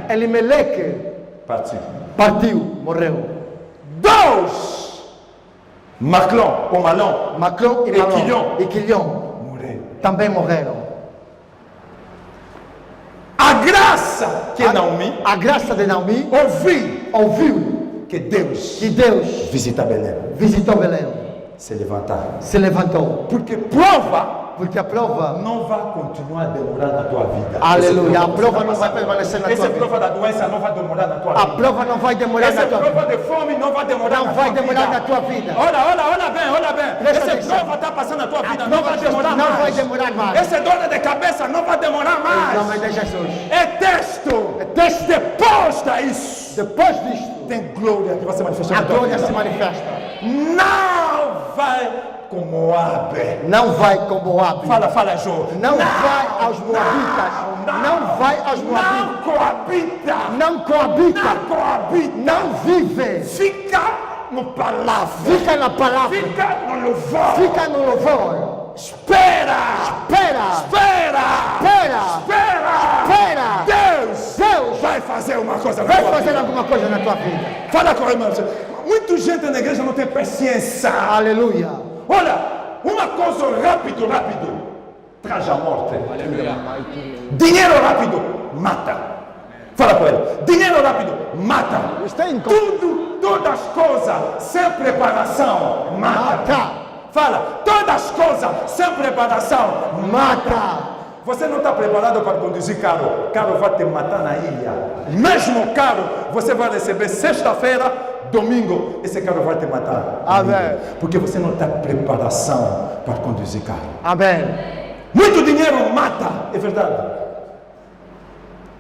Elimeleque partiu, morreu. 2, Maclon ou Malon Maclon e Quilhão também morreram. A graça que Naomi, a graça de Naomi ouviu que Deus visitou Belém, se levantou. Porque a prova não vai continuar a demorar na tua vida. Aleluia. A prova não vai permanecer na tua vida. Essa prova da doença não vai demorar na tua vida. A prova não vai demorar na tua vida. Essa prova de fome não vai demorar na tua vida. Não vai demorar na tua vida. Olha bem. Essa prova está passando na tua vida. Não vai demorar mais. Não vai demorar mais. Essa dor de cabeça não vai demorar mais. Em nome de Jesus. É texto. Depois disso. Depois disto. Tem glória que vai se manifestar. A glória se manifesta. Não vai como Moabe. Não vai como Moabe. Fala, Jô. Não vai aos Moabitas. Não vai aos Moabitas. Não coabita. Não vive. Fica no palavra. Fica na palavra. Fica no louvor. Espera. Deus vai fazer uma coisa na tua vida. Vai fazer alguma coisa na tua vida. Fala com a irmã. Muita gente na igreja não tem paciência. Aleluia. Olha, uma coisa rápido. Traz a morte. Aleluia. Dinheiro rápido mata. Fala com ele. Dinheiro rápido mata. Todas as coisas sem preparação mata. Fala, todas as coisas sem preparação mata. Você não está preparado para conduzir carro. Carro vai te matar na ilha. Mesmo carro, você vai receber sexta-feira, domingo, esse carro vai te matar. Amém. Porque você não está preparação para conduzir carro. Amém. Muito dinheiro mata, é verdade.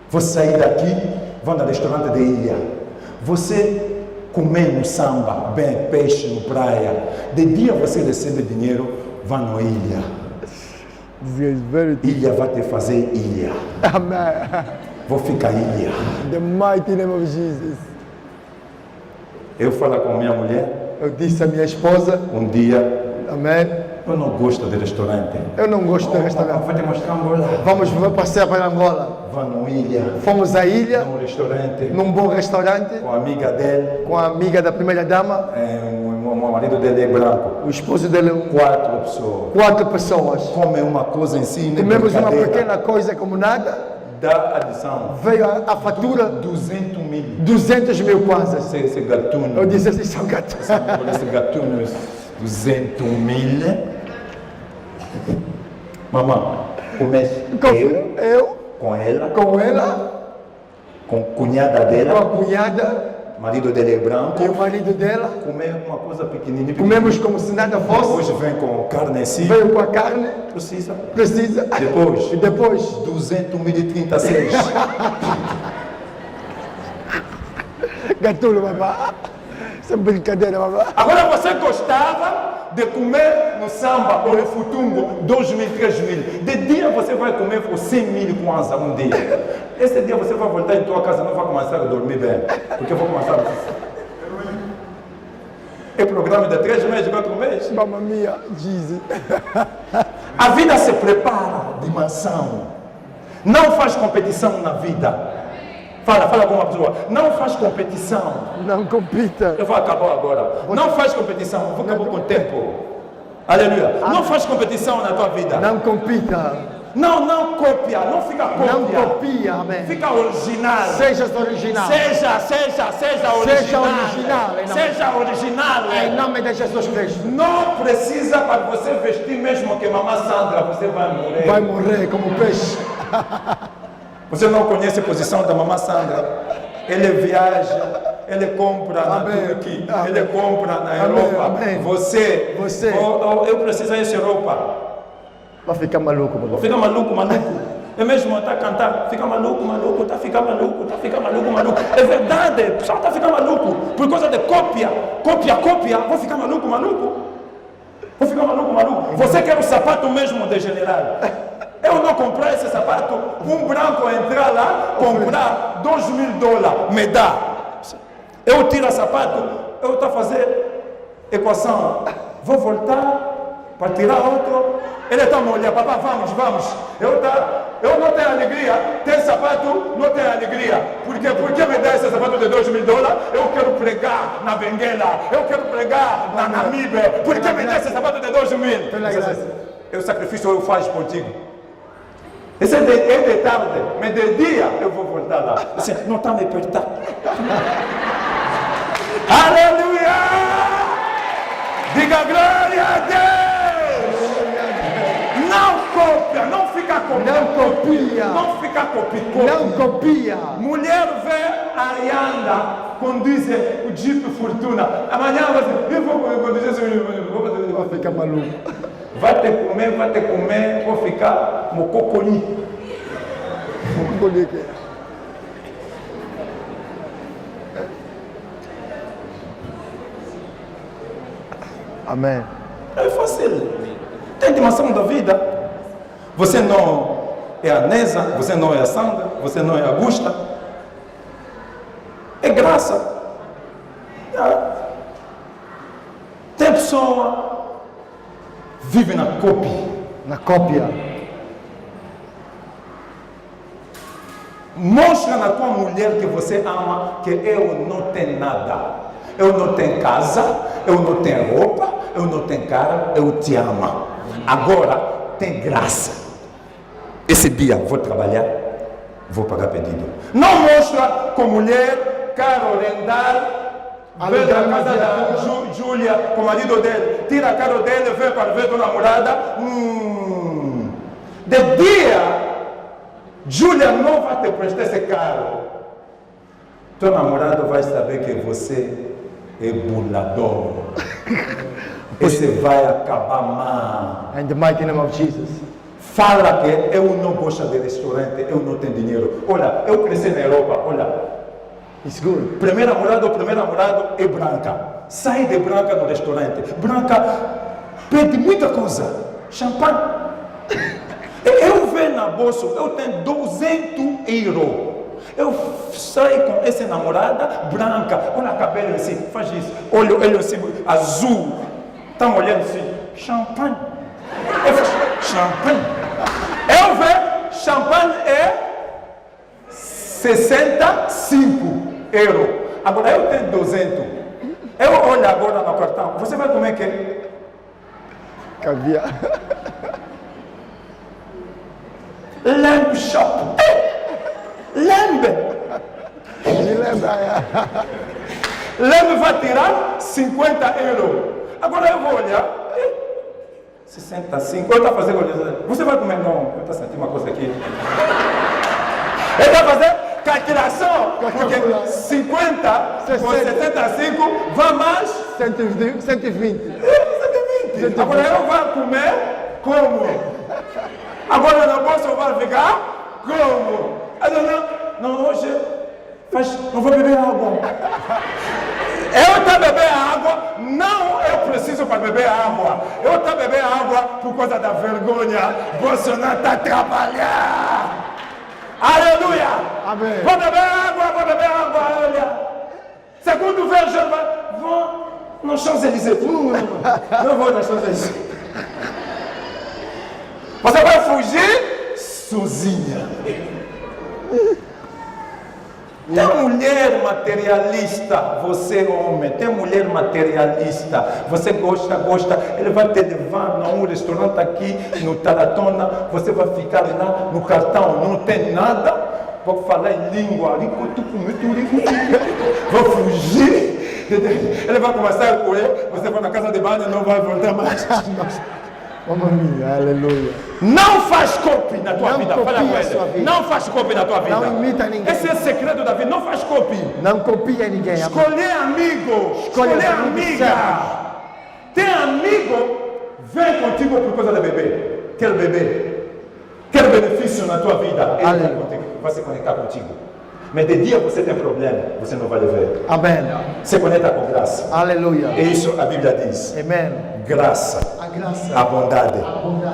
Você sair daqui, vai no restaurante de ilha. Você comer no samba, bem, peixe no praia. De dia você recebe dinheiro, vai na ilha. Ilha vai te fazer ilha. Amém. Vou ficar ilha. The mighty name of Jesus. Eu falo com minha mulher. Eu disse à minha esposa. Um dia. Amém. Eu não gosto de restaurante. Eu não gosto de restaurante. Vou te mostrar Angola. Vamos passear para Angola. Vamos à ilha. Fomos à ilha. Num restaurante. Num bom restaurante. Com a amiga dele. Com a amiga da primeira dama. O marido dele é branco. O esposo dele é 4 pessoas. 4 pessoas. Come uma coisa em si. Comemos uma pequena coisa como nada. Da adição. Veio a fatura. 200 mil. 200 mil quase. Esse gatuno. Eu disse assim, são gatunos. Esse gatuno, 200 mil. Mamãe, comece eu. Com ela. Com a cunhada dela. Com a cunhada. Marido dele é branco. E o marido dela. Comer uma coisa pequenininha. Comemos como se nada fosse. Hoje vem com carne assim. Veio com a carne. Precisa. E depois. 236. Gatuno, babá. Isso é brincadeira, babá. Agora você gostava de comer no samba ou no futungo 2 mil, 3 mil. De dia você vai comer por 100 mil kwanza um dia. Esse dia você vai voltar em tua casa, não vai começar a dormir bem. Porque eu vou começar a... É programa de 3 meses, 4 meses. Mamma mia, Jesus. A vida se prepara de mansão. Não faz competição na vida. Fala com uma pessoa. Não faz competição. Não compita. Eu vou acabar agora. Não faz competição. Vou acabar com o tempo. Aleluia. Não faz competição na tua vida. Não compita. Não copia. Não fica cópia. Não copia, amém. Fica original. Seja original. Seja original. Seja original. Em nome de Jesus Cristo. Não precisa para você vestir mesmo que mamãe Sandra. Você vai morrer. Vai morrer como peixe. Você não conhece a posição da mamãe Sandra. Ele viaja, ele compra na Turquia, ele compra na Europa. Você. Eu preciso dessa Europa. Vai ficar maluco, Vai ficar maluco. É mesmo, está a cantar, fica maluco, está a ficar maluco. É verdade, o pessoal está a ficar maluco. Por causa de cópia. Vou ficar maluco. Você quer o sapato mesmo de general. Eu não comprar esse sapato, um branco entrar lá, comprar $2.000, me dá. Eu tiro o sapato, eu estou a fazer equação. Vou voltar para tirar outro. Ele está a me olhar, papai, vamos. Eu não tenho alegria, tem sapato, não tenho sapato de $2.000, eu quero pregar na Benguela, eu quero pregar na Namíbia, porque me dá esse sapato de $2.000. O sacrifício eu faço contigo. Esse é de tarde, mas de dia eu vou voltar lá. Assim, não está me apertando. Aleluia! Diga glória a Deus! Não copia, não fica copiando. Não copia. Não fica copiando. Não copia. Mulher vê Ariana conduzir o Jeep Fortuna. Amanhã você, eu vou conduzir esse Jeep. Vai ficar maluco. Vai te comer, vou ficar mococoli. Amém. É fácil. Tem dimensão da vida. Você não é a Nesa, você não é a Sandra, você não é a Augusta. É graça. Tem pessoa vive na cópia. Na cópia. Mostra na tua mulher que você ama que eu não tenho nada. Eu não tenho casa, eu não tenho roupa, eu não tenho cara, eu te amo. Agora tem graça. Esse dia vou trabalhar, vou pagar pedido. Não mostra com mulher, caro rendar. Vem da casa da Júlia com o marido dele, tira a cara dele, vem para ver tua namorada. De dia, Júlia não vai te prestar esse carro. Teu namorado vai saber que você é bulador. Esse vai acabar mal. In the mighty name of Jesus. Fala que eu não gosto de restaurante, eu não tenho dinheiro. Olha, eu cresci na Europa, olha. It's good. Primeiro namorado é branca. Sai de branca no restaurante. Branca pede muita coisa. Champanhe. Eu vejo na bolsa, eu tenho 200 euros. Eu saio com essa namorada branca. Olha o cabelo assim, faz isso. Olha ele assim, azul. Estão olhando assim. Champanhe. Eu faço champanhe. Eu vejo, champanhe é 65 euros. Agora eu tenho 200. Eu olho agora no cartão. Você vai comer o quê? Caviar. Lamb shop. Lamb. Me lembra. Lamb vai tirar 50 euros. Agora eu vou olhar. 65. Eu estou fazendo. Você vai comer? Não. Eu estou sentindo uma coisa aqui. Ele vai fazer calculação. Porque 50 com 75 vai mais 120. 120. Agora eu vou comer como? Agora na bolsa eu vou ficar como? Não, hoje não vou beber água. Eu estou bebendo água, não eu preciso para beber água. Eu estou bebendo água por causa da vergonha. Bolsonaro está trabalhando. Aleluia! Amém. Vou beber água, olha. Segundo vejo, vou no Champs-Élysées. Não vou no Champs-Élysées. Você vai fugir sozinha. Tem mulher materialista, você homem, tem mulher materialista, você gosta, ele vai te levar num restaurante aqui no Taratona, você vai ficar lá no cartão, não tem nada, vou falar em língua, vou fugir, ele vai começar a correr, você vai na casa de banho e não vai voltar mais. Mamma mia, aleluia. Não faz copy na tua vida. Fala com ele. Não faz copy na tua vida. Não imita ninguém. Esse é o segredo da vida. Não faz copy. Não copia ninguém. Escolher amigo. Escolher amiga. Tem amigo, vem contigo por causa de bebê. Quer beber. Quer benefício na tua vida. Ele vai se conectar contigo. Mas de dia você tem problema, você não vai ver. Amém. Se conecta com graça. Aleluia. É isso a Bíblia diz. Amém. Graça. A bondade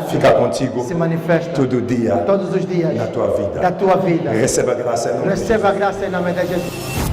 fica contigo. Se manifesta todo dia. Todos os dias. Na tua vida. Da tua vida. Receba a graça em nome de Jesus. Receba a graça em nome de Jesus.